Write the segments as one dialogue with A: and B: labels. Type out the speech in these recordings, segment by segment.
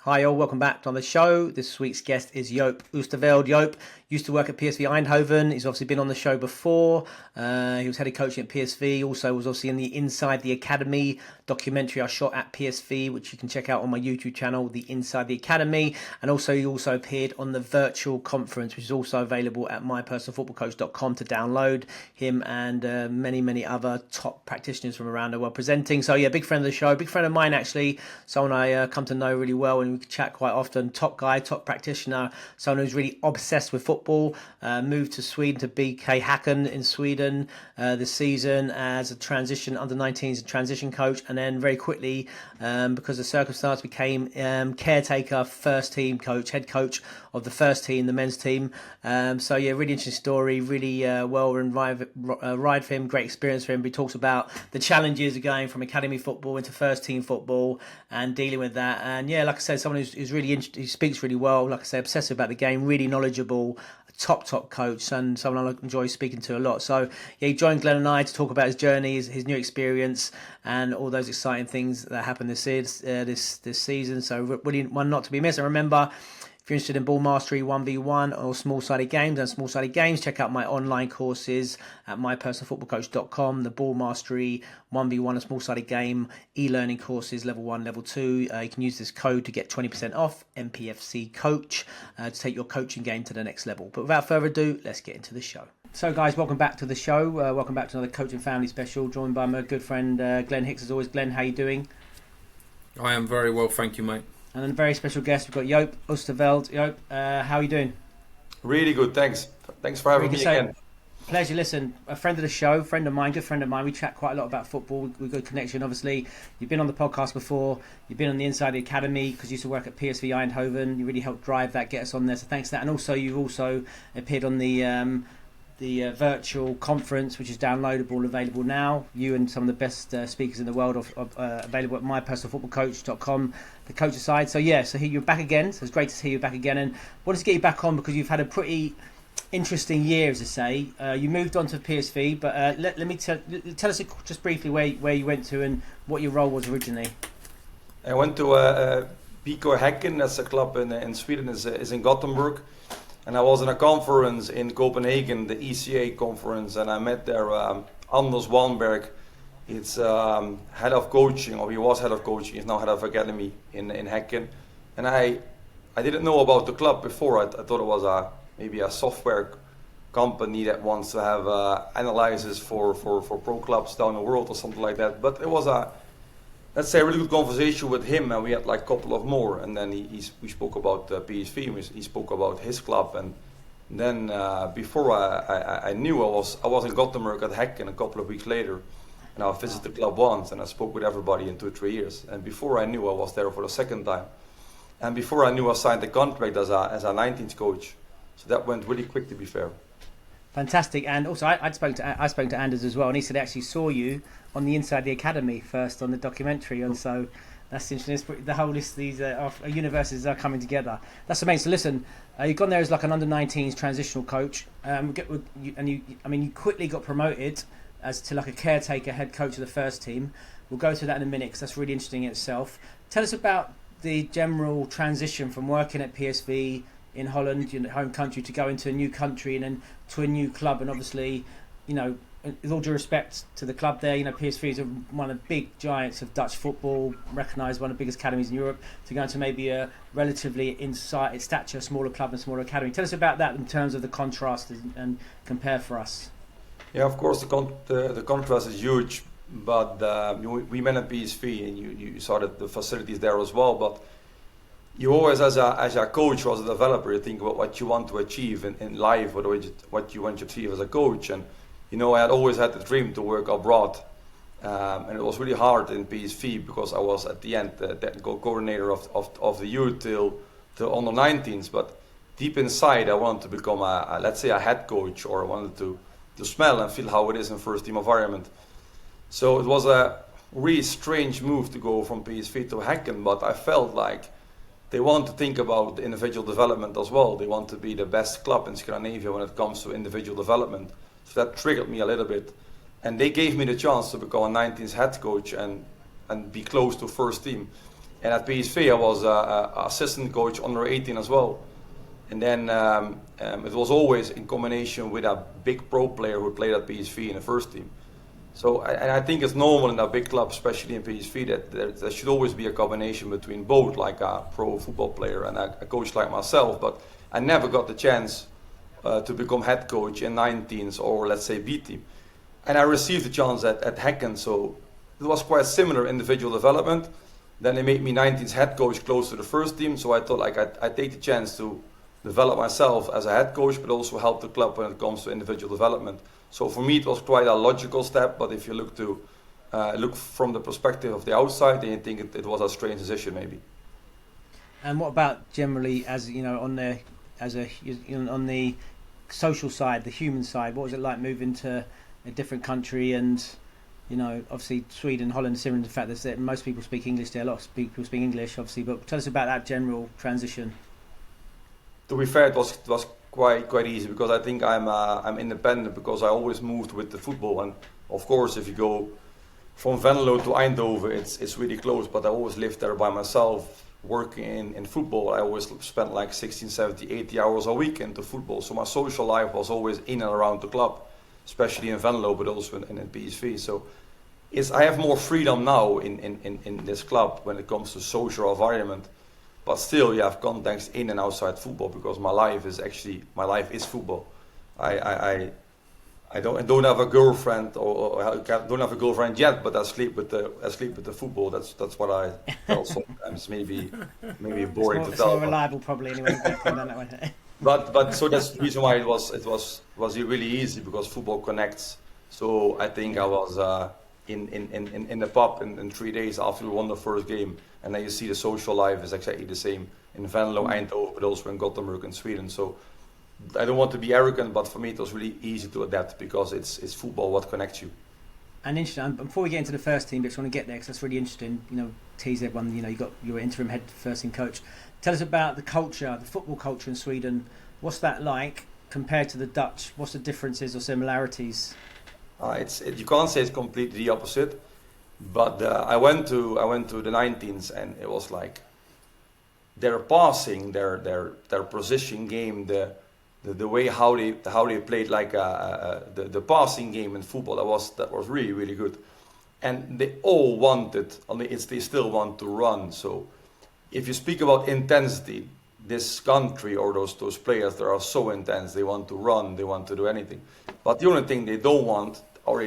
A: Hi all, welcome back on the show. This week's guest is Joop Oosterveld. Joop used to work at PSV Eindhoven. He's obviously been on the show before. He was head of coaching at PSV. Also was obviously in the Inside the Academy documentary I shot at PSV, which you can check out on my YouTube channel, the Inside the Academy. And also he also appeared on the virtual conference, which is also available at mypersonalfootballcoach.com to download. Him and many other top practitioners from around the world presenting. So yeah, big friend of the show, big friend of mine actually, someone I come to know really well and we chat quite often. Top guy, top practitioner, someone who's really obsessed with football. Moved to Sweden, to BK Häcken in Sweden this season as a transition under 19s transition coach, and then very quickly because of circumstance became caretaker, first team coach, head coach of the first team, the men's team. So yeah, really interesting story, really well run ride for him, great experience for him. He talks about the challenges of going from academy football into first team football and dealing with that. And yeah, like I said, someone who's really he speaks really well, like I say, obsessive about the game, really knowledgeable, top coach, and someone I enjoy speaking to a lot. So yeah, he joined Glen and I to talk about his journey, his new experience, and all those exciting things that happened this season. So really one not to be missed. And remember, if you're interested in ball mastery 1v1 or small-sided games, check out my online courses at mypersonalfootballcoach.com. The ball mastery 1v1 a small-sided game e-learning courses, level 1, level 2. You can use this code to get 20% off, MPFC Coach, to take your coaching game to the next level. But without further ado, let's get into the show. So guys, welcome back to the show. Welcome back to another Coach and Family special, joined by my good friend Glen Hicks as always. Glen, how you doing?
B: I am very well, thank you, mate.
A: And then a very special guest, we've got Joop Oosterveld. Joop, how are you doing?
C: Really good, thanks. Thanks for having me again.
A: Pleasure. Listen, a friend of the show, friend of mine, good friend of mine. We chat quite a lot about football. We've got a connection, obviously. You've been on the podcast before. You've been on the Inside the Academy because you used to work at PSV Eindhoven. You really helped drive that, get us on there. So thanks for that. And also, you've also appeared on the virtual conference, which is downloadable and available now. You and some of the best speakers in the world available at mypersonalfootballcoach.com, the coach's side. So yeah, so here you're back again. So it's great to see you back again, and wanted to get you back on because you've had a pretty interesting year, as I say. You moved on to PSV, but let me tell us just briefly where you went to and what your role was originally.
C: I went to BK Häcken. That's a club in Sweden, is in Gothenburg. And I was in a conference in Copenhagen, the ECA conference, and I met there Anders Wallenberg. He's head of coaching, or he was head of coaching. He's now head of academy in Häcken. And I didn't know about the club before. I thought it was maybe a software company that wants to have analysis for pro clubs down the world or something like that. But it was let's say a really good conversation with him, and we had like a couple of more, and then we spoke about PSV, he spoke about his club, and then before I knew, I was in Gothenburg at Häcken a couple of weeks later, and I visited the club once, and I spoke with everybody in 2-3 years, and before I knew, I was there for the second time, and before I knew, I signed the contract as a 19th coach, so that went really quick, to be fair.
A: Fantastic. And also I spoke to Anders as well, and he said he actually saw you on the Inside the Academy first on the documentary, and so that's interesting. The whole list, these universes are coming together. That's amazing. So listen, you've gone there as like an under-19s transitional coach, you quickly got promoted as to like a caretaker head coach of the first team. We'll go through that in a minute because that's really interesting in itself. Tell us about the general transition from working at PSV in Holland, your home country, to go into a new country and then to a new club, and obviously, with all due respect to the club there, PSV is one of the big giants of Dutch football, recognised one of the biggest academies in Europe, to go into maybe a relatively in stature smaller club and smaller academy. Tell us about that in terms of the contrast and compare for us.
C: Yeah, of course the contrast is huge, but we met at PSV and you saw that the facilities there as well, but you always, as a coach or as a developer, you think about what you want to achieve in life, what you want to achieve as a coach. And I had always had the dream to work abroad, and it was really hard in PSV because I was at the end the technical coordinator of the youth till under 19s. But deep inside, I wanted to become let's say a head coach, or I wanted to smell and feel how it is in first team environment. So it was a really strange move to go from PSV to Häcken, but I felt like they want to think about individual development as well. They want to be the best club in Scandinavia when it comes to individual development. So that triggered me a little bit. And they gave me the chance to become a 19th head coach and be close to first team. And at PSV, I was assistant coach under 18 as well. And then it was always in combination with a big pro player who played at PSV in the first team. So I think it's normal in a big club, especially in PSV, that there should always be a combination between both, like a pro football player and a coach like myself. But I never got the chance to become head coach in 19s or, let's say, B team. And I received the chance at Häcken, so it was quite similar individual development. Then they made me 19s head coach close to the first team, so I thought like I'd take the chance to develop myself as a head coach, but also help the club when it comes to individual development. So for me, it was quite a logical step. But if you look from the perspective of the outside, then you think it was a strange decision, maybe.
A: And what about generally, as you know, on the social side, the human side? What was it like moving to a different country? And you know, obviously Sweden, Holland, similar to the fact that most people speak English there. A lot of people speak English, obviously. But tell us about that general transition.
C: To be fair, it was quite easy, because I think I'm independent, because I always moved with the football. And of course, if you go from Venlo to Eindhoven, it's really close. But I always lived there by myself, working in football. I always spent like 16, 17, 80 hours a week into football. So my social life was always in and around the club, especially in Venlo, but also in PSV. So I have more freedom now in this club when it comes to social environment. But still, you have contacts in and outside football, because my life is football. I don't have a girlfriend, or I don't have a girlfriend yet, but I sleep with the football. That's what I tell sometimes. Maybe boring to tell.
A: It's more reliable, probably, anyway. That way.
C: But so that's the reason why it was really easy, because football connects. So I think I was in the pub in 3 days after we won the first game, and then you see the social life is exactly the same in Venlo, Eindhoven, but also in Gothenburg in Sweden. So I don't want to be arrogant, but for me it was really easy to adapt, because it's football what connects you.
A: And interesting. Before we get into the first team, I just want to get there because that's really interesting. You know, tease everyone. You know, you got your interim head first team coach. Tell us about the culture, the football culture in Sweden. What's that like compared to the Dutch? What's the differences or similarities?
C: You can't say it's completely the opposite, but I went to the 19s, and it was like their passing, their position game, the way how they played, like the passing game in football, that was really, really good, and they all wanted. I mean, they still want to run. So if you speak about intensity, this country or those players, they are so intense. They want to run. They want to do anything. But the only thing they don't want, or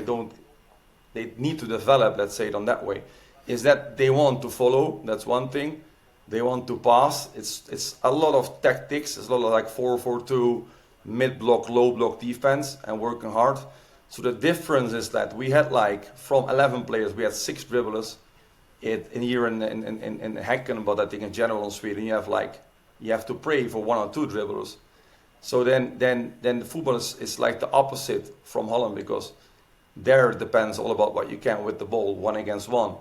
C: they need to develop, let's say it on that way, is that they want to follow. That's one thing. They want to pass. It's a lot of tactics. It's a lot of like 4-4-2, mid-block, low-block defense, and working hard. So the difference is that we had like, from 11 players, we had 6 dribblers. In Häcken, but I think in general in Sweden, you have to pray for 1 or 2 dribblers. So then the football is like the opposite from Holland, because there it depends all about what you can with the ball, 1 against 1.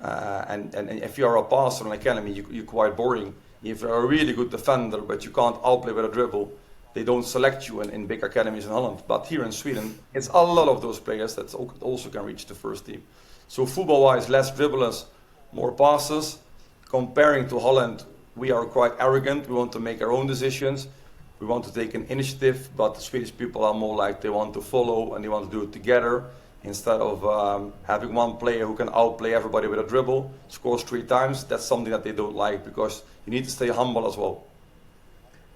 C: And if you're a passer in an academy, you're quite boring. If you're a really good defender, but you can't outplay with a dribble, they don't select you in big academies in Holland. But here in Sweden, it's a lot of those players that also can reach the first team. So football-wise, less dribblers, more passes. Comparing to Holland, we are quite arrogant. We want to make our own decisions. We want to take an initiative, but the Swedish people are more like they want to follow and they want to do it together, instead of having one player who can outplay everybody with a dribble, scores 3 times. That's something that they don't like, because you need to stay humble as well.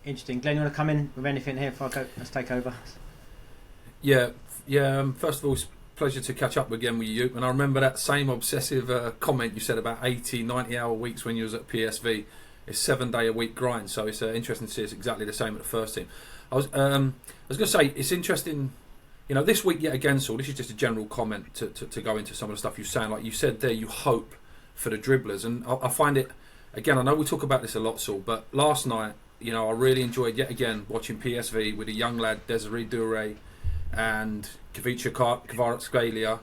A: Interesting. Glenn, you want to come in with anything here before let's take over?
B: Yeah. First of all, it's a pleasure to catch up again with you. And I remember that same obsessive comment you said about 80, 90-hour weeks when you was at PSV. It's 7-day-a-week grind, so it's interesting to see it's exactly the same at the first team. I was going to say, it's interesting, you know, this week yet again, Saul, this is just a general comment to go into some of the stuff you're saying. Like you said there, you hope for the dribblers. And I find it, again, I know we talk about this a lot, Saul, but last night, you know, I really enjoyed yet again watching PSV with a young lad, Desiree Doué, and Kavica Kvaratskhelia,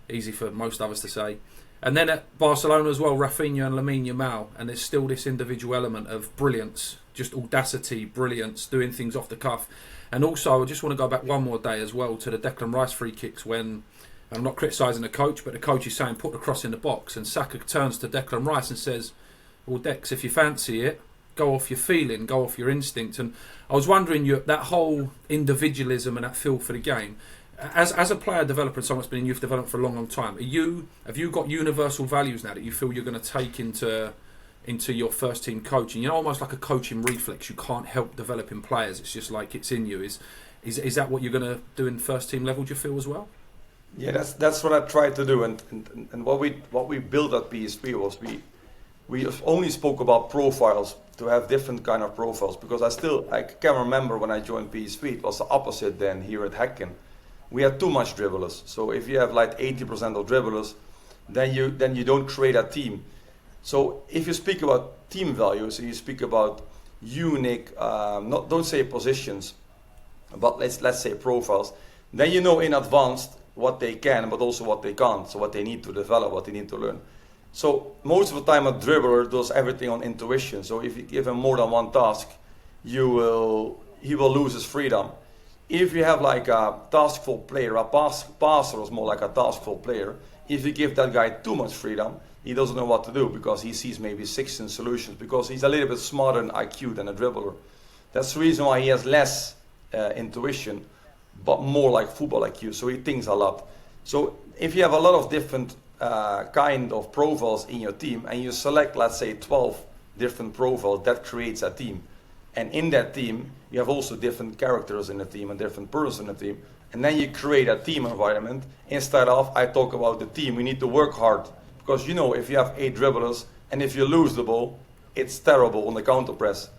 B: easy for most of us to say. And then at Barcelona as well, Rafinha and Lamine Yamal, and there's still this individual element of brilliance, just audacity, brilliance, doing things off the cuff. And also, I just want to go back one more day as well to the Declan Rice free kicks, when, I'm not criticising the coach, but the coach is saying put the cross in the box, and Saka turns to Declan Rice and says, well, Dex, if you fancy it, go off your feeling, go off your instinct. And I was wondering, that whole individualism and that feel for the game, as a player developer and someone that's been in youth development for a long, long time, have you got universal values now that you feel you're going to take into your first team coaching? Almost like a coaching reflex. You can't help developing players. It's just like it's in you. Is that what you're going to do in first team level? Do you feel as well?
C: Yeah, that's what I tried to do, and what we built at PSV was we only spoke about profiles, to have different kind of profiles, because I can remember when I joined PSV, it was the opposite then here at Häcken. We had too much dribblers. So if you have like 80% of dribblers, then you don't create a team. So if you speak about team values, and you speak about unique, don't say positions, but let's say profiles, then you know in advance what they can, but also what they can't. So what they need to develop, what they need to learn. So most of the time a dribbler does everything on intuition. So if you give him more than one task, he will lose his freedom. If you have like a taskful player, a passer is more like a taskful player. If you give that guy too much freedom, he doesn't know what to do, because he sees maybe 16 solutions, because he's a little bit smarter in IQ than a dribbler. That's the reason why he has less intuition, but more like football IQ. So he thinks a lot. So if you have a lot of different kind of profiles in your team, and you select, let's say, 12 different profiles, that creates a team. And in that team, you have also different characters in the team and different persons in the team. And then you create a team environment. Instead of, I talk about the team, we need to work hard. Because if you have 8 dribblers, and if you lose the ball, it's terrible on the counter press.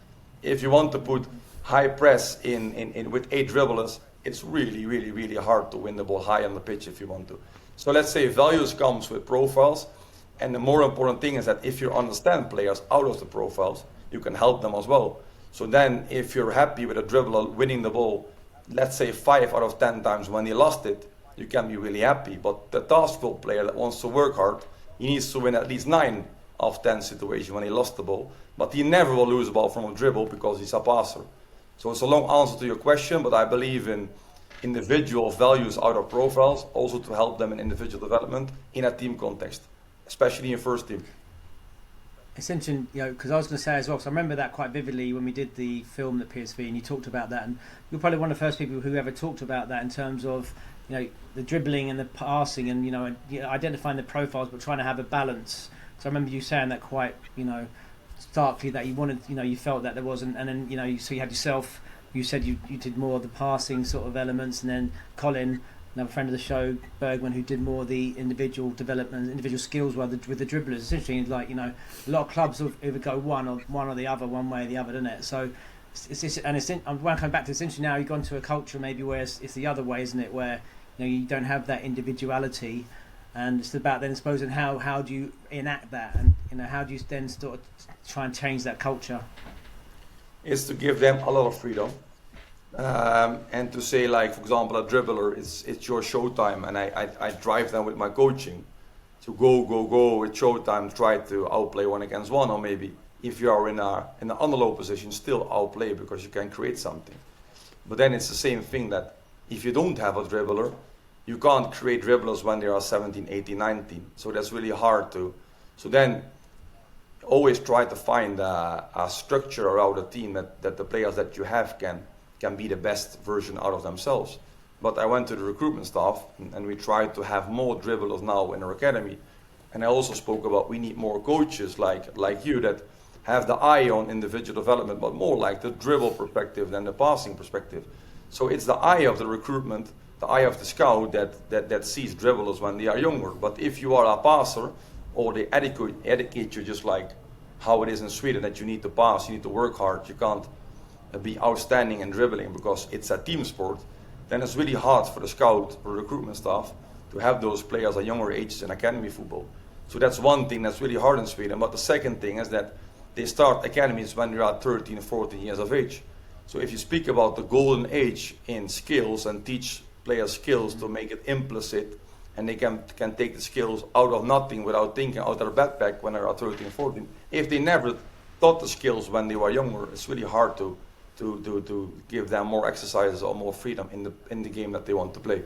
C: If you want to put high press in with 8 dribblers, it's really, really, really hard to win the ball high on the pitch if you want to. So let's say values comes with profiles. And the more important thing is that if you understand players out of the profiles, you can help them as well. So then if you're happy with a dribbler winning the ball, let's say 5 out of 10 times when he lost it, you can be really happy. But the taskful player that wants to work hard, he needs to win at least 9 of 10 situations when he lost the ball. But he never will lose a ball from a dribble, because he's a passer. So it's a long answer to your question, but I believe in individual values out of profiles, also to help them in individual development in a team context, especially in first team.
A: It's interesting, because I was going to say as well, because I remember that quite vividly when we did the film at PSV, and you talked about that, and you're probably one of the first people who ever talked about that in terms of, the dribbling and the passing, and identifying the profiles, but trying to have a balance. So I remember you saying that quite, starkly, that you wanted, you felt that there wasn't, and then so you had yourself. You said you did more of the passing sort of elements, and then Colin, another friend of the show, Bergman, who did more of the individual development, individual skills with the dribblers. Essentially, like a lot of clubs will either go one or the other, one way or the other, doesn't it? So I'm coming back to this. Interesting now. You've gone to a culture maybe where it's the other way, isn't it? Where you don't have that individuality, and it's about then supposing how do you enact that, and how do you then sort of try and change that culture?
C: Is to give them a lot of freedom, and to say, like, for example, a dribbler, it's your showtime, and I drive them with my coaching to go, it's showtime, try to outplay 1 against 1, or maybe if you are in an underlow position, still outplay, because you can create something. But then it's the same thing, that if you don't have a dribbler, you can't create dribblers when they are 17, 18, 19. So that's really hard to. So then always try to find a structure around a team that the players that you have can be the best version out of themselves. But I went to the recruitment staff, and we tried to have more dribblers now in our academy. And I also spoke about we need more coaches like you that have the eye on individual development, but more like the dribble perspective than the passing perspective. So it's the eye of the recruitment, the eye of the scout that sees dribblers when they are younger. But if you are a passer, or they educate you just like how it is in Sweden, that you need to pass, you need to work hard, you can't be outstanding in dribbling because it's a team sport, then it's really hard for the scout or recruitment staff to have those players at younger ages in academy football. So that's one thing that's really hard in Sweden. But the second thing is that they start academies when you're at 13, 14 years of age. So if you speak about the golden age in skills and teach players skills to make it implicit, and they can take the skills out of nothing without thinking out of their backpack when they're 13, 14. If they never taught the skills when they were younger, it's really hard to give them more exercises or more freedom in the game that they want to play.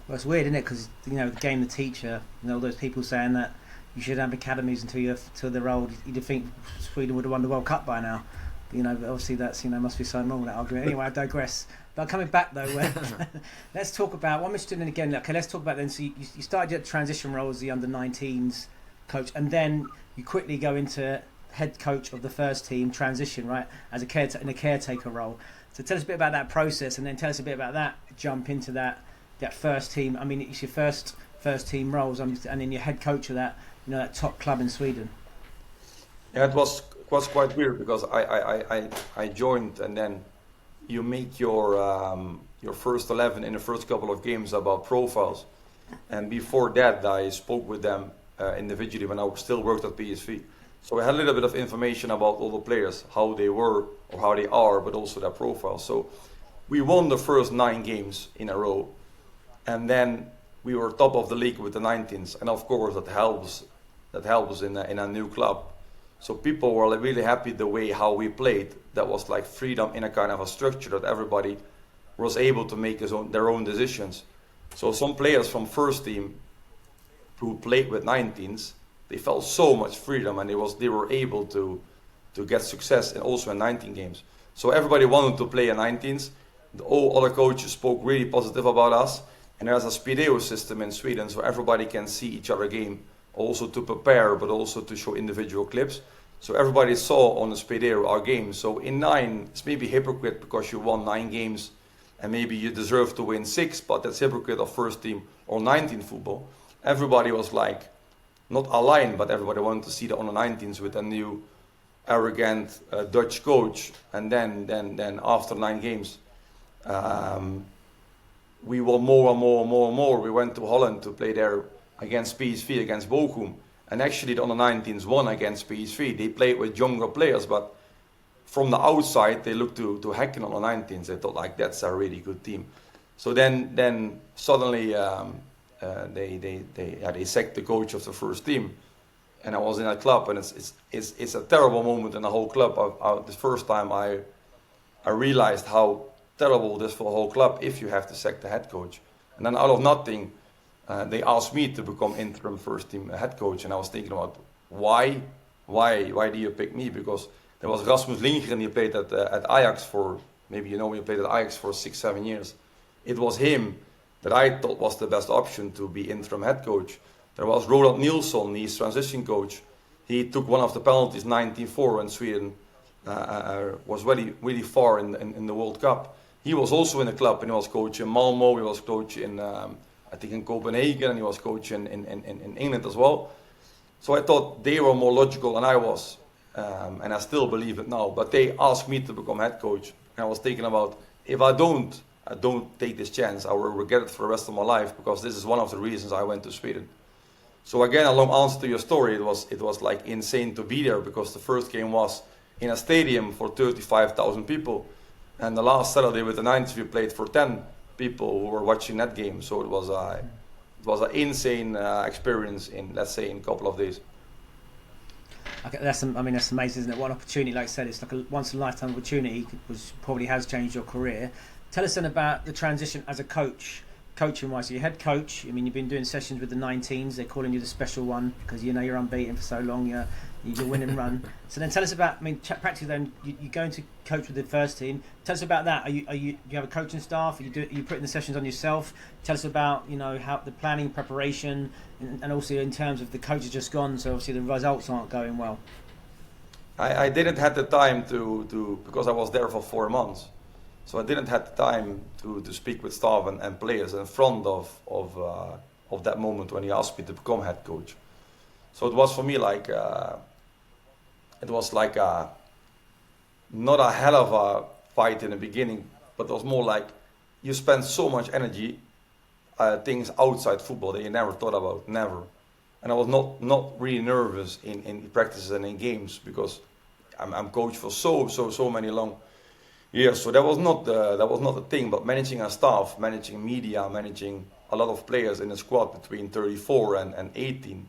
A: Well, it's weird, isn't it? Because the game, the teacher, all those people saying that you should have academies until they're old. You'd think Sweden would have won the World Cup by now. But obviously that's must be so wrong, that argument. Anyway, I digress. But coming back though, let's talk about what I'm interested in again. Okay, let's talk about then. So you started your transition role as the under-19s coach, and then you quickly go into head coach of the first team transition, right, as in a caretaker role. So tell us a bit about that process, and then tell us a bit about that jump into that first team. I mean, it's your first team roles, and then you're head coach of that that top club in Sweden.
C: Yeah, it was quite weird because I joined, and then you make your first 11 in the first couple of games about profiles, and before that I spoke with them individually when I still worked at PSV. So I had a little bit of information about all the players, how they were or how they are, but also their profiles. So we won the first 9 games in a row, and then we were top of the league with the 19s, and of course that helps in a new club. So people were really happy the way how we played. That was like freedom in a kind of a structure that everybody was able to make their own decisions. So some players from first team who played with 19s, they felt so much freedom, and they were able to get success and also in 19 games. So everybody wanted to play in 19s. All other coaches spoke really positive about us, and there's a Spideo system in Sweden, so everybody can see each other game, also to prepare, but also to show individual clips. So everybody saw on the Spideo our games. So in 9, it's maybe hypocrite because you won 9 games and maybe you deserve to win 6, but that's hypocrite of first team or 19 football. Everybody was like, not aligned, but everybody wanted to see the under 19s with a new arrogant Dutch coach. And then after 9 games, we won more and more. We went to Holland to play there against PSV, against Bochum. And actually the under-19s won against PSV. They played with younger players, but from the outside, they looked to Häcken under-19s. They thought, like, that's a really good team. So then suddenly they sacked the coach of the first team. And I was in a club, and it's a terrible moment in the whole club. The first time I realized how terrible it is for the whole club if you have to sack the head coach. And then out of nothing, they asked me to become interim first team head coach, and I was thinking about why do you pick me? Because there was Rasmus Lindgren, he played at Ajax for, maybe you know, he played at Ajax for 6-7 years. It was him that I thought was the best option to be interim head coach. There was Roland Nilsson, he's transition coach. He took one of the penalties 19-4 when Sweden was really far in the World Cup. He was also in the club, and he was coach in Malmo, he was coach in I think in Copenhagen, and he was coach in England as well. So I thought they were more logical than I was, and I still believe it now. But they asked me to become head coach, and I was thinking about, if I don't take this chance, I will regret it for the rest of my life, because this is one of the reasons I went to Sweden. So again, a long answer to your story, it was like insane to be there, because the first game was in a stadium for 35,000 people, and the last Saturday with the 90s we played for 10 people who were watching that game. So it was an insane experience in, let's say, in a couple of days.
A: Okay, that's amazing, isn't it? What an opportunity! Like I said, it's like a once in a lifetime opportunity, which probably has changed your career. Tell us then about the transition as a coach, coaching wise. So you're head coach. I mean, you've been doing sessions with the 19s. They're calling you the special one because you're unbeaten for so long. You're winning run. So then tell us about. I mean, practically then you're going to coach with the first team. Tell us about that. Do you have a coaching staff? Are you putting the sessions on yourself? Tell us about how the planning, preparation, and also in terms of the coach has just gone. So obviously the results aren't going well.
C: I didn't have the time to because I was there for 4 months. So I didn't have the time to speak with staff and players in front of that moment when he asked me to become head coach. So it was for me like not a hell of a fight in the beginning, but it was more like you spend so much energy things outside football that you never thought about, never. And I was not really nervous in practices and in games because I'm coach for so many long years. So that was not the thing. But managing a staff, managing media, managing a lot of players in a squad between 34 and 18,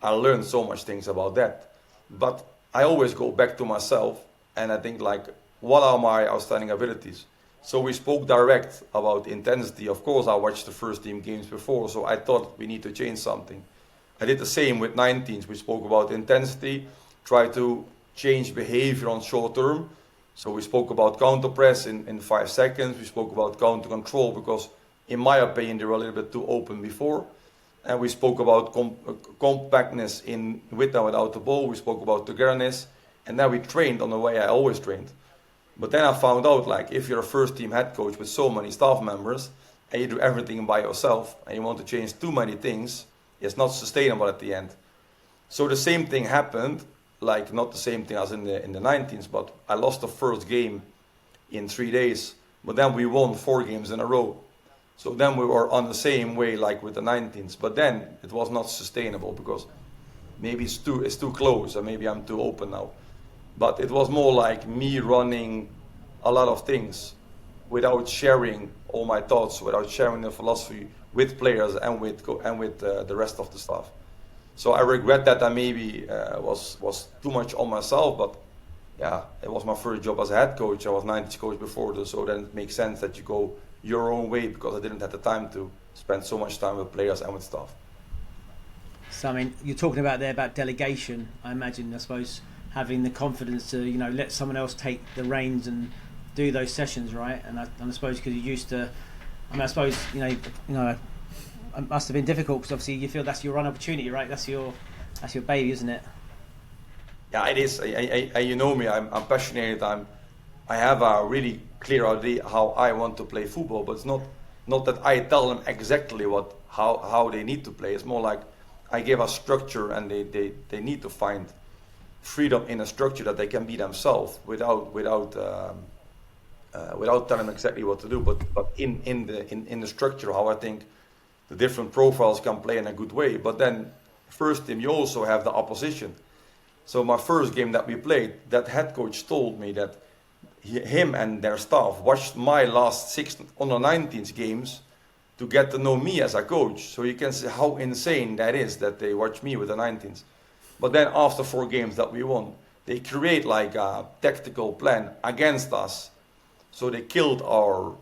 C: I learned so much things about that. But I always go back to myself and I think like, what are my outstanding abilities? So we spoke direct about intensity. Of course, I watched the first team games before, so I thought we need to change something. I did the same with 19s. We spoke about intensity, try to change behavior on short term. So we spoke about counter press in 5 seconds. We spoke about counter control because, in my opinion, they were a little bit too open before. And we spoke about compactness in with and without the ball. We spoke about togetherness. And then we trained on the way I always trained. But then I found out, like, if you're a first team head coach with so many staff members and you do everything by yourself and you want to change too many things, it's not sustainable at the end. So the same thing happened, like not the same thing as in the 19s, but I lost the first game in 3 days, but then we won 4 games in a row. So then we were on the same way like with the 19s, but then it was not sustainable because maybe it's too close and maybe I'm too open now. But it was more like me running a lot of things without sharing all my thoughts, without sharing the philosophy with players and with the rest of the staff. So I regret that I maybe was too much on myself, but yeah, it was my first job as a head coach. I was 90s coach before, so then it makes sense that you go your own way because I didn't have the time to spend so much time with players and with staff.
A: So I mean, you're talking about there about delegation. I imagine, I suppose, having the confidence to let someone else take the reins and do those sessions, right? And I suppose because you're used to, I mean, I suppose it must have been difficult because obviously you feel that's your run opportunity, right? That's your baby, isn't it?
C: Yeah, it is. You know me. I'm passionate. I have a really clear idea how I want to play football, but it's not that I tell them exactly how they need to play. It's more like I give a structure, and they need to find freedom in a structure that they can be themselves without telling them exactly what to do. But in the structure, how I think the different profiles can play in a good way. But then first team, you also have the opposition. So my first game that we played, that head coach told me that him and their staff watched my last 6 under-19s games to get to know me as a coach. So you can see how insane that is that they watch me with the 19s. But then after 4 games that we won, they create like a tactical plan against us. So they killed our,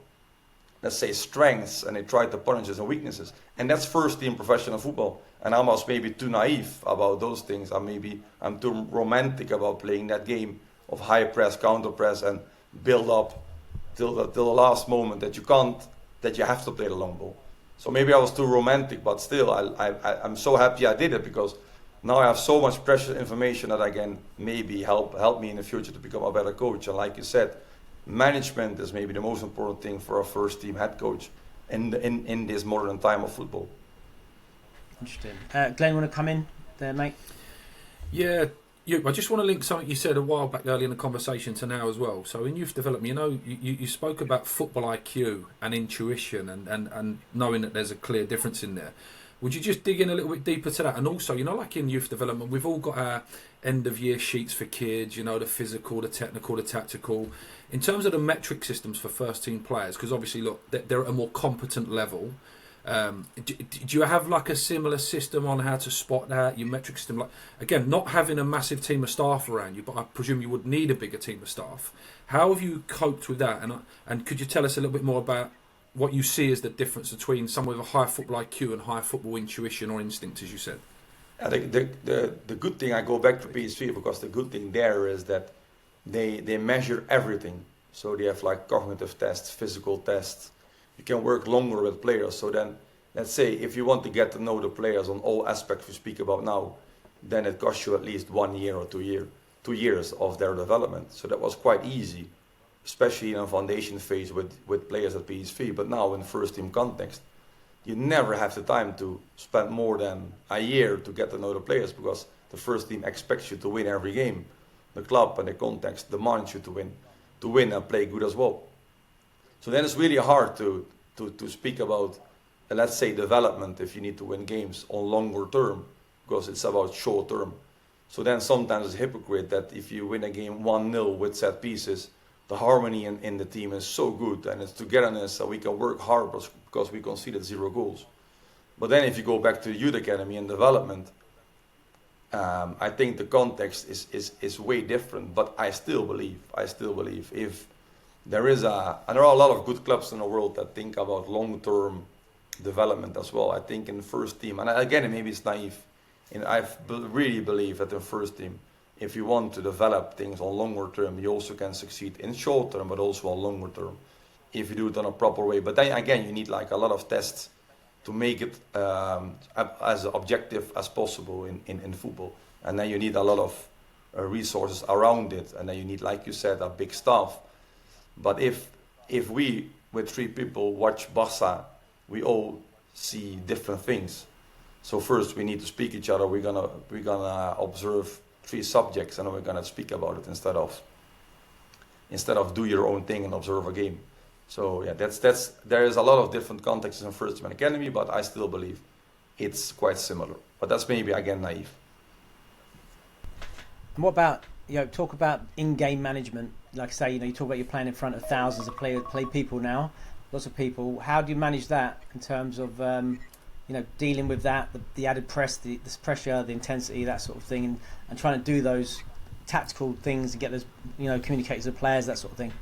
C: let's say, strengths, and they tried to punish us and weaknesses. And that's first team professional football. And I was maybe too naive about those things. I'm too romantic about playing that game of high press, counter press, and build up till the last moment that you have to play the long ball. So maybe I was too romantic, but still, I'm so happy I did it because now I have so much precious information that I can maybe help me in the future to become a better coach. And like you said, management is maybe the most important thing for a first team head coach in this modern time of football.
A: Interesting. Glenn, want to come in there, mate?
B: Yeah, I just want to link something you said a while back early in the conversation to now as well. So in youth development, you spoke about football IQ and intuition and knowing that there's a clear difference in there. Would you just dig in a little bit deeper to that? And also, like in youth development, we've all got our end of year sheets for kids, the physical, the technical, the tactical. In terms of the metric systems for first team players, because obviously, look, they're at a more competent level. Do you have like a similar system on how to spot that, your metric system? Like, again, not having a massive team of staff around you, but I presume you would need a bigger team of staff. How have you coped with that? And could you tell us a little bit more about what you see as the difference between someone with a high football IQ and high football intuition or instinct, as you said?
C: The good thing, I go back to PSV because the good thing there is that they measure everything. So they have like cognitive tests, physical tests. You can work longer with players. So then, let's say, if you want to get to know the players on all aspects we speak about now, then it costs you at least 1 year or 2 years of their development. So that was quite easy, especially in a foundation phase with players at PSV. But now in first team context, you never have the time to spend more than a year to get to know the players because the first team expects you to win every game. The club and the context demands you to win and play good as well. So then it's really hard to speak about, let's say, development if you need to win games on longer term, because it's about short term. So then sometimes it's a hypocrite that if you win a game 1-0 with set pieces, the harmony in the team is so good and it's togetherness and we can work hard because we conceded 0 goals. But then if you go back to the youth academy and development, I think the context is way different. But I still believe if there are a lot of good clubs in the world that think about long-term development as well. I think in the first team, and again, maybe it's naive, And really believe that in first team, if you want to develop things on longer term, you also can succeed in short term, but also on longer term, if you do it in a proper way. But then again, you need like a lot of tests to make it as objective as possible in football. And then you need a lot of resources around it. And then you need, like you said, a big staff. But if we, with 3 people, watch Barca, we all see different things. So first we need to speak each other. We're gonna observe 3 subjects, and then we're gonna speak about it instead of do your own thing and observe a game. So yeah, there is a lot of different contexts in first team and academy, but I still believe it's quite similar. But that's maybe again naive.
A: And what about, talk about in-game management? Like I say, you talk about you're playing in front of thousands of play people now, lots of people. How do you manage that in terms of dealing with that, the added press, the pressure, the intensity, that sort of thing, and trying to do those tactical things and get those, communicate to the players, that sort of thing?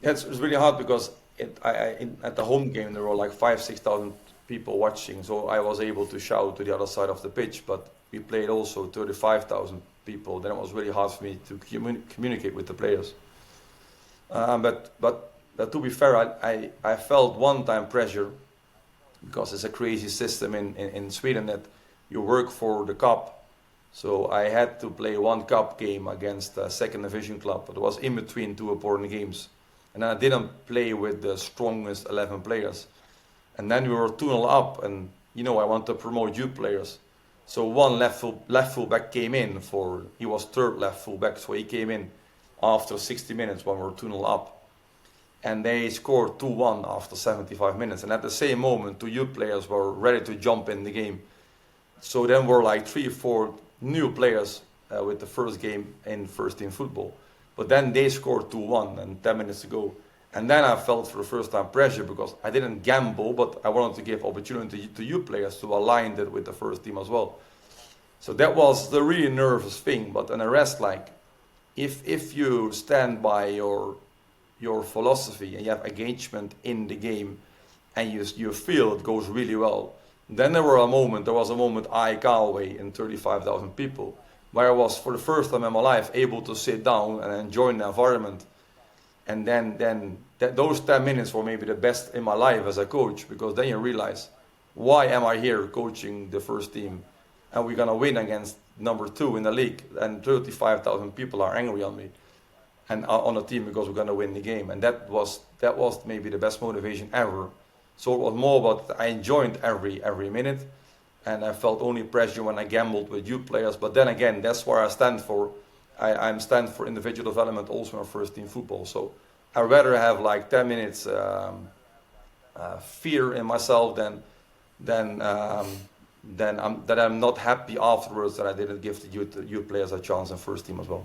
C: Yeah, it's really hard because at the home game there were like 5,000-6,000 people watching, so I was able to shout to the other side of the pitch. But we played also 35,000 people. Then it was really hard for me to communicate with the players. But to be fair, I felt one time pressure because it's a crazy system in Sweden that you work for the cup. So I had to play 1 cup game against a second division club. It was in between 2 important games. And I didn't play with the strongest 11 players. And then we were 2-0 up, and I want to promote youth players. So one left fullback came in he was 3rd left fullback, so he came in after 60 minutes when we were 2-0 up. And they scored 2-1 after 75 minutes. And at the same moment, 2 youth players were ready to jump in the game. So then were like 3-4 new players with the first game in first team football. But then they scored 2-1 and 10 minutes to go. And then I felt for the first time pressure because I didn't gamble, but I wanted to give opportunity to youth players to align that with the first team as well. So that was the really nervous thing. But in the rest, like, if you stand by your philosophy and you have engagement in the game and you feel it goes really well, then there was a moment I Galway in 35,000 people, where I was for the first time in my life able to sit down and enjoy the environment. And then those 10 minutes were maybe the best in my life as a coach, because then you realize, why am I here coaching the first team? And we're gonna win against number 2 in the league, and 35,000 people are angry on me and on the team because we're gonna win the game. And that was maybe the best motivation ever. So it was more about I enjoyed every minute, and I felt only pressure when I gambled with youth players. But then again, that's where I stand for. I stand for individual development also in first team football. So I'd rather have like 10 minutes fear in myself than I'm not happy afterwards that I didn't give the youth players a chance in first team as well.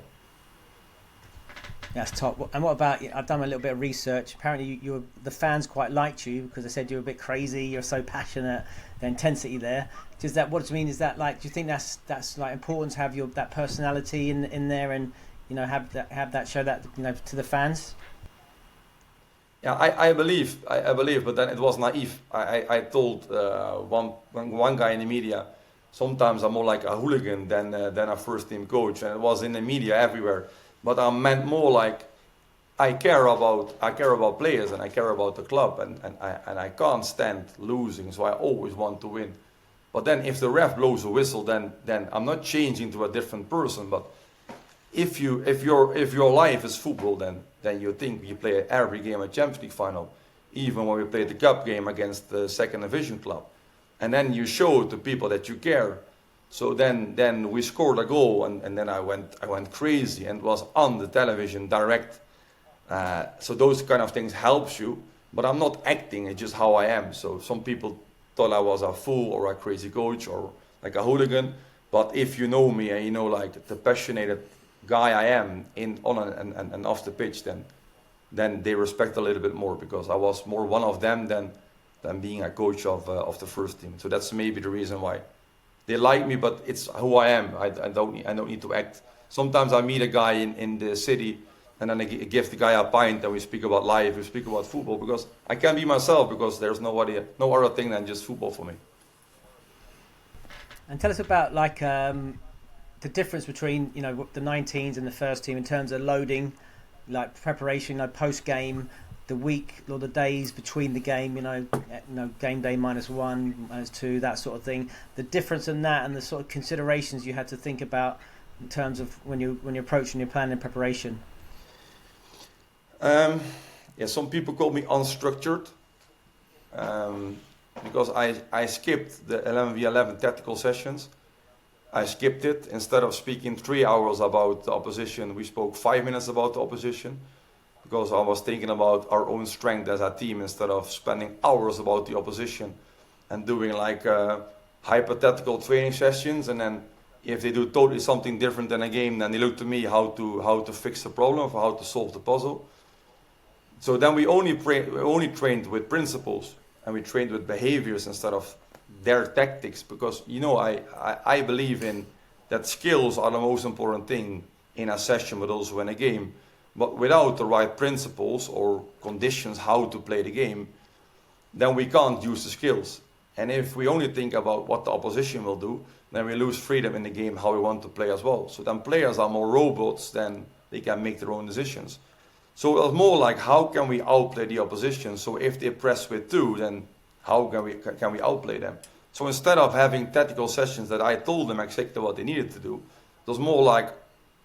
A: That's top. And what about, I've done a little bit of research. Apparently the fans quite liked you because they said you were a bit crazy, you're so passionate, the intensity there. What does it mean? Is that like, do you think that's like important to have that personality in there, and have that show that to the fans?
C: Yeah, I believe, but then it was naive. I told one guy in the media, sometimes I'm more like a hooligan than a first team coach, and it was in the media everywhere. But I meant more like I care about players and I care about the club, and I can't stand losing, so I always want to win. But then if the ref blows a whistle, then I'm not changing to a different person. But if your life is football, then you think you play every game a Champions League final, even when we played the cup game against the second division club, and then you show to people that you care. So then we scored a goal, and then I went crazy, and it was on the television direct. So those kind of things helps you, but I'm not acting, it's just how I am. So some people thought I was a fool or a crazy coach or like a hooligan, but if you know me and you know like the passionate guy I am on and off the pitch, then they respect a little bit more, because I was more one of them than being a coach of the first team. So that's maybe the reason why they like me, but it's who I am. I don't need to act. Sometimes I meet a guy in the city, and then I give the guy a pint, and we speak about life, we speak about football, because I can be myself, because there's no other thing than just football for me.
A: And tell us about like the difference between the 19s and the first team in terms of loading, like preparation, post game, the week or the days between the game, game day -1, -2, that sort of thing. The difference in that and the sort of considerations you had to think about in terms of when you're approaching your plan and preparation.
C: Some people call me unstructured because I skipped the 11v11 tactical sessions. I skipped it. Instead of speaking 3 hours about the opposition, we spoke 5 minutes about the opposition, because I was thinking about our own strength as a team instead of spending hours about the opposition and doing like hypothetical training sessions, and then if they do totally something different in a game, then they look to me how to fix the problem, or how to solve the puzzle. So then we only trained with principles, and we trained with behaviors instead of their tactics, because I believe in that skills are the most important thing in a session, but also in a game. But without the right principles or conditions how to play the game, then we can't use the skills. And if we only think about what the opposition will do, then we lose freedom in the game how we want to play as well. So then players are more robots than they can make their own decisions. So it was more like, how can we outplay the opposition? So if they press with 2, then how can we outplay them? So instead of having tactical sessions that I told them exactly what they needed to do, it was more like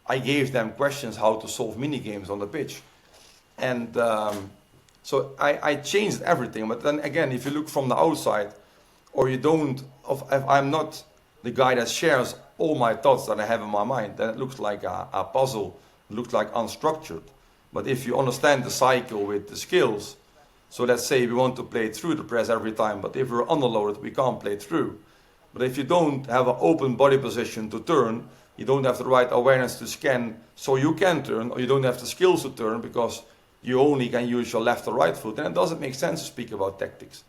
C: I gave them questions how to solve mini games on the pitch. And so I changed everything. But then again, if you look from the outside, or if I'm not the guy that shares all my thoughts that I have in my mind, then it looks like a puzzle, it looks like unstructured. But if you understand the cycle with the skills, so let's say we want to play through the press every time, but if we're underloaded, we can't play through. But if you don't have an open body position to turn, you don't have the right awareness to scan so you can turn, or you don't have the skills to turn because you only can use your left or right foot, then it doesn't make sense to speak about tactics.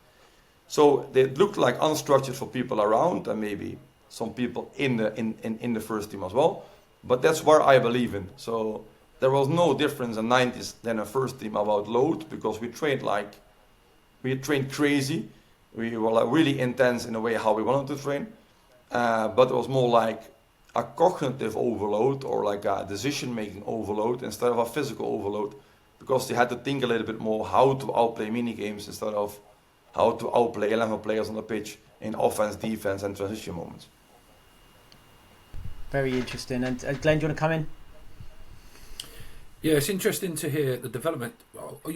C: So they looked like unstructured for people around, and maybe some people in the first team as well. But that's where I believe in. So there was no difference in 90s than a first team about load, because we trained crazy. We were like really intense in the way how we wanted to train. But it was more like a cognitive overload, or like a decision-making overload instead of a physical overload, because they had to think a little bit more how to outplay mini games instead of how to outplay 11 players on the pitch in offense, defense, and transition moments.
A: Very interesting. And Glenn, do you want to come in?
B: Yeah, it's interesting to hear the development.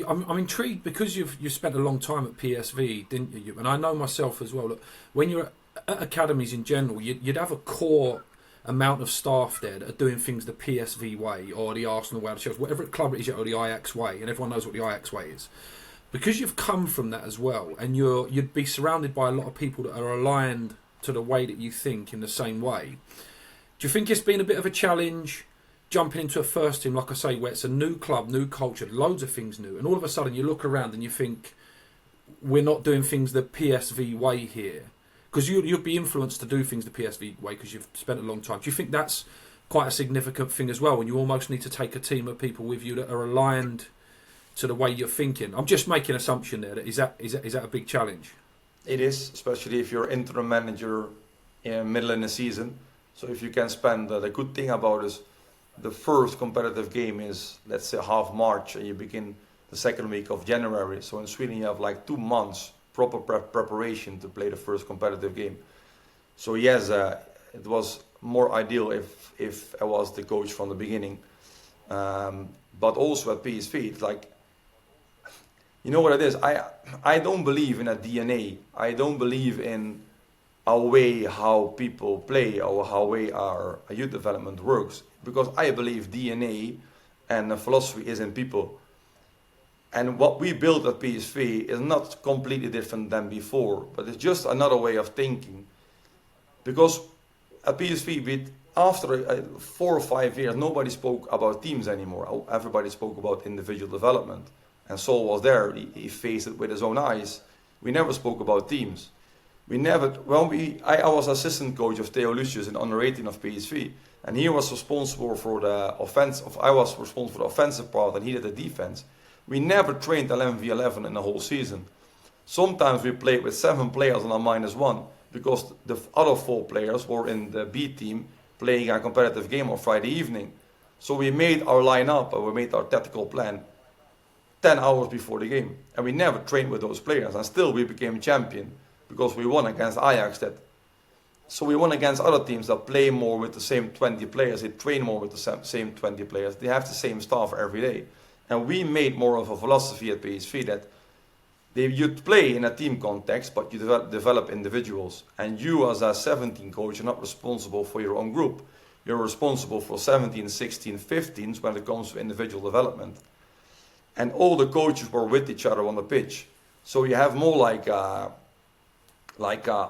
B: I'm intrigued because you've spent a long time at PSV, didn't you? And I know myself as well. Look, when you're at academies in general, you'd have a core amount of staff there that are doing things the PSV way, or the Arsenal way, or the Chelsea, whatever club it is, or the Ajax way, and everyone knows what the Ajax way is. Because you've come from that as well, and you'd be surrounded by a lot of people that are aligned to the way that you think in the same way. Do you think it's been a bit of a challenge jumping into a first team, like I say, where it's a new club, new culture, loads of things new, and all of a sudden you look around and you think, we're not doing things the PSV way here? Because you'd be influenced to do things the PSV way because you've spent a long time. Do you think that's quite a significant thing as well, when you almost need to take a team of people with you that are aligned to the way you're thinking? I'm just making an assumption there. Is that a big challenge?
C: It is, especially if you're interim manager in middle in the season. So if you can spend, the good thing about is the first competitive game is, let's say, half March, and you begin the second week of January. So in Sweden you have like 2 months proper preparation to play the first competitive game. So yes, it was more ideal if I was the coach from the beginning. But also at PSV, it's like, you know what it is? I don't believe in a DNA. I don't believe in a way how people play, or how way our youth development works. Because I believe DNA and the philosophy is in people. And what we built at PSV is not completely different than before, but it's just another way of thinking. Because at PSV, after 4 or 5 years, nobody spoke about teams anymore. Everybody spoke about individual development. And Saul was there, he faced it with his own eyes. We never spoke about teams. I was assistant coach of Theo Lucius in under 18 of PSV, and he was responsible for the offensive. I was responsible for the offensive part, and he did the defense. We never trained 11v11 in the whole season. Sometimes we played with 7 players on a -1 because the other 4 players were in the B team playing a competitive game on Friday evening. So we made our lineup and we made our tactical plan 10 hours before the game. And we never trained with those players. And still we became champion because we won against Ajax. So we won against other teams that play more with the same 20 players. They train more with the same 20 players. They have the same staff every day. And we made more of a philosophy at PSV that you'd play in a team context, but you develop individuals. And you as a 17 coach are not responsible for your own group. You're responsible for 17, 16, 15s when it comes to individual development. And all the coaches were with each other on the pitch. So you have more like a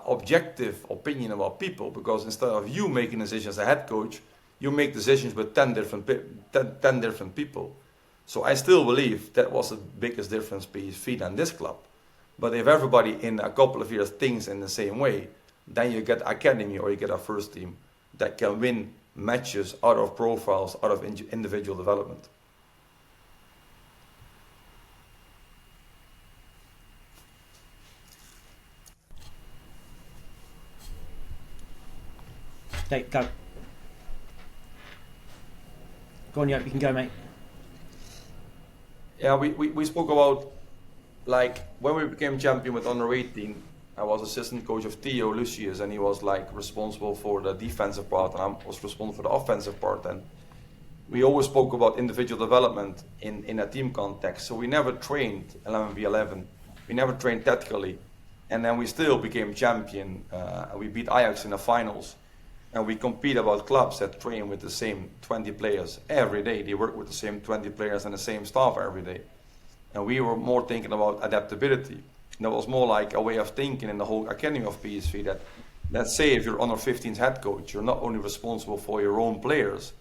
C: objective opinion about people, because instead of you making decisions as a head coach, you make decisions with 10 different people. So I still believe that was the biggest difference PSV than this club. But if everybody in a couple of years thinks in the same way, then you get academy or you get a first team that can win matches out of profiles, out of individual development.
A: Okay, go. Go on, Joop, you can go, mate.
C: Yeah, we spoke about, like, when we became champion with under 18, I was assistant coach of Theo Lucius, and he was like responsible for the defensive part, and I was responsible for the offensive part. And we always spoke about individual development in a team context. So we never trained 11v11. We never trained tactically. And then we still became champion. We beat Ajax in the finals. And we compete about clubs that train with the same 20 players every day. They work with the same 20 players and the same staff every day. And we were more thinking about adaptability. And that was more like a way of thinking in the whole academy of PSV that, let's say if you're under 15's head coach, you're not only responsible for your own players,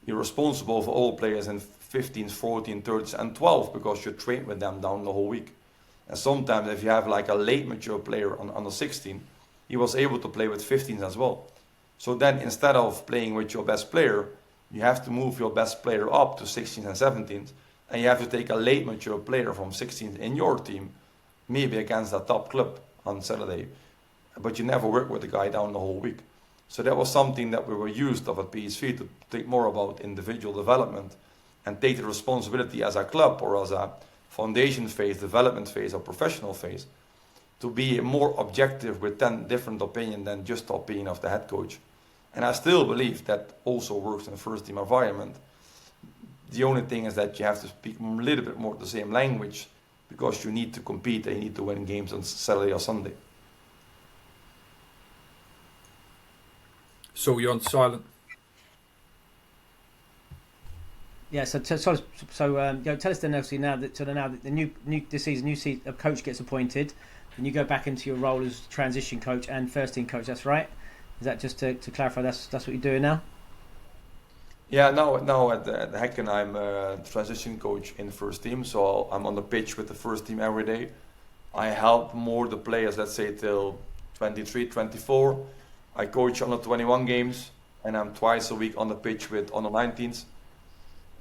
C: you're responsible for all players in 15s, 14, 13s and 12 because you train with them down the whole week. And sometimes if you have like a late mature player on under 16, he was able to play with 15s as well. So then instead of playing with your best player, you have to move your best player up to 16s and 17s, and you have to take a late mature player from 16s in your team, maybe against a top club on Saturday, but you never work with the guy down the whole week. So that was something that we were used of at PSV to think more about individual development and take the responsibility as a club or as a foundation phase, development phase or professional phase to be more objective with 10 different opinions than just the opinion of the head coach. And I still believe that also works in a first team environment. The only thing is that you have to speak a little bit more the same language because you need to compete and you need to win games on Saturday or Sunday.
B: So you're on silent.
A: Yeah, so tell us then, obviously now that the new this season, a coach gets appointed, and you go back into your role as transition coach and first team coach. That's right. Is that just to clarify? That's what you're doing now.
C: Yeah, now at the Häcken I'm a transition coach in the first team, so I'm on the pitch with the first team every day. I help more the players, let's say till 23, 24. I coach under 21 games, and I'm twice a week on the pitch with under 19s.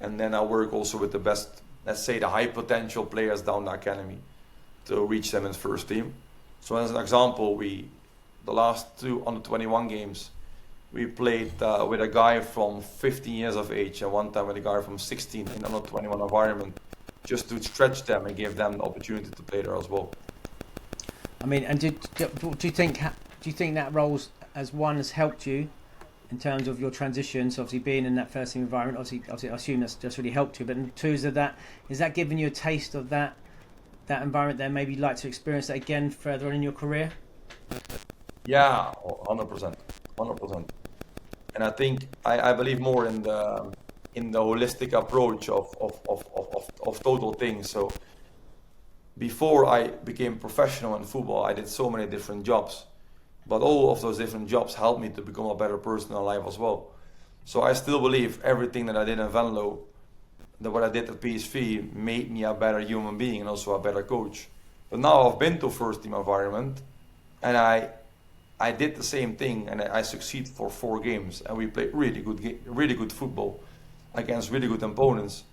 C: And then I work also with the best, let's say the high potential players down the academy to reach them in the first team. So as an example, the last 2 under 21 games, we played with a guy from 15 years of age and one time with a guy from 16 in under 21 environment, just to stretch them and give them the opportunity to play there as well.
A: I mean, and do you think that role has helped you in terms of your transitions? Obviously, being in that first team environment, obviously, I assume that's just really helped you. But two, is that giving you a taste of that environment? Then maybe you'd like to experience that again further on in your career.
C: Yeah, 100%. And I think I believe more in the holistic approach of total things. So before I became professional in football, I did so many different jobs, but all of those different jobs helped me to become a better person in life as well. So I still believe everything that I did in Venlo, that what I did at PSV made me a better human being and also a better coach. But now I've been to first team environment, and I did the same thing, and I succeed for 4 games, and we played really good football against really good opponents.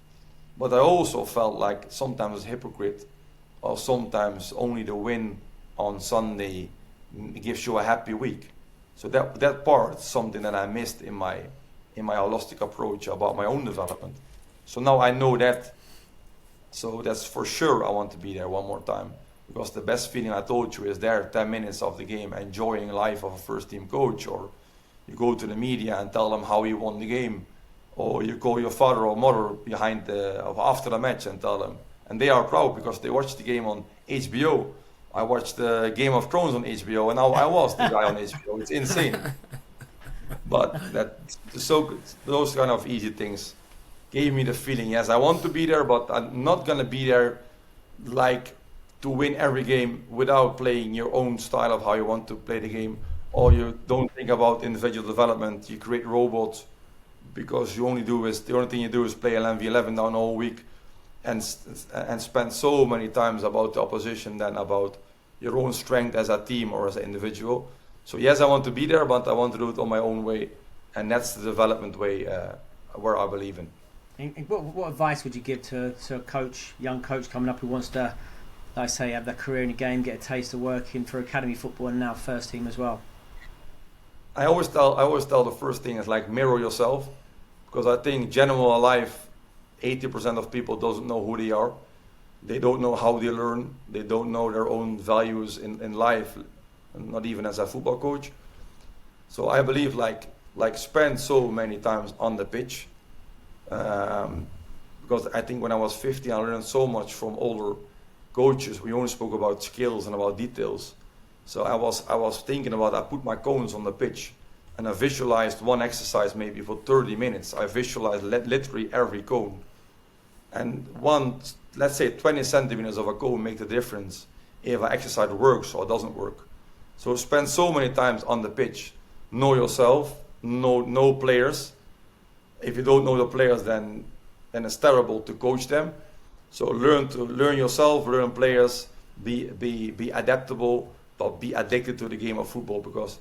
C: But I also felt like sometimes a hypocrite, or sometimes only the win on Sunday it gives you a happy week. So that part is something that I missed in my holistic approach about my own development. So now I know that. So that's for sure I want to be there one more time, because the best feeling, I told you, is there 10 minutes of the game, enjoying life of a first team coach, or you go to the media and tell them how you won the game, or you call your father or mother after the match and tell them, and they are proud because they watched the game on HBO. I watched the Game of Thrones on HBO, and now I was the guy on HBO. It's insane. But that's so good. Those kind of easy things gave me the feeling, yes, I want to be there, but I'm not going to be there like to win every game without playing your own style of how you want to play the game, or you don't think about individual development. You create robots because the only thing you do is play LMV11 down all week and spend so many times about the opposition than about your own strength as a team or as an individual. So yes, I want to be there, but I want to do it on my own way, and that's the development way where I believe in.
A: And what advice would you give to a young coach coming up who wants to, like I say, have their career in the game, get a taste of working for academy football and now first team as well?
C: I always tell the first thing is like mirror yourself, because I think general life, 80% of people doesn't know who they are. They don't know how they learn. They don't know their own values in life, not even as a football coach. So I believe like spend so many times on the pitch, because I think when I was 15, I learned so much from older coaches. We only spoke about skills and about details. So I was thinking about, I put my cones on the pitch and I visualized one exercise maybe for 30 minutes. I visualized literally every cone. And let's say 20 centimeters of a cone make the difference if an exercise works or doesn't work. So spend so many times on the pitch. Know yourself, know players. If you don't know the players, then it's terrible to coach them. So learn yourself, learn players, be adaptable, but be addicted to the game of football. Because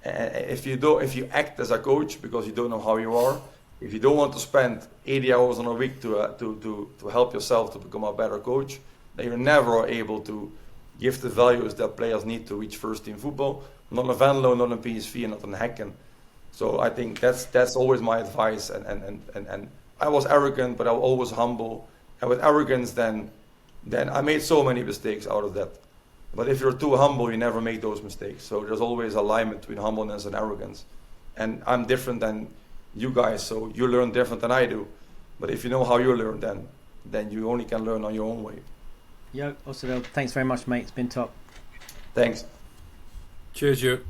C: if you act as a coach because you don't know how you are, if you don't want to spend 80 hours on a week to help yourself to become a better coach, then you're never able to give the values that players need to reach first team football. Not in Venlo, not in PSV, and not in Häcken. So I think that's always my advice. And I was arrogant, but I was always humble. And with arrogance, then I made so many mistakes out of that. But if you're too humble, you never make those mistakes. So there's always alignment between humbleness and arrogance. And I'm different than you guys, so you learn different than I do. But if you know how you learn, then you only can learn on your own way.
A: Joop Oosterveld, thanks very much, mate. It's been top.
C: Thanks.
B: Cheers, Joop.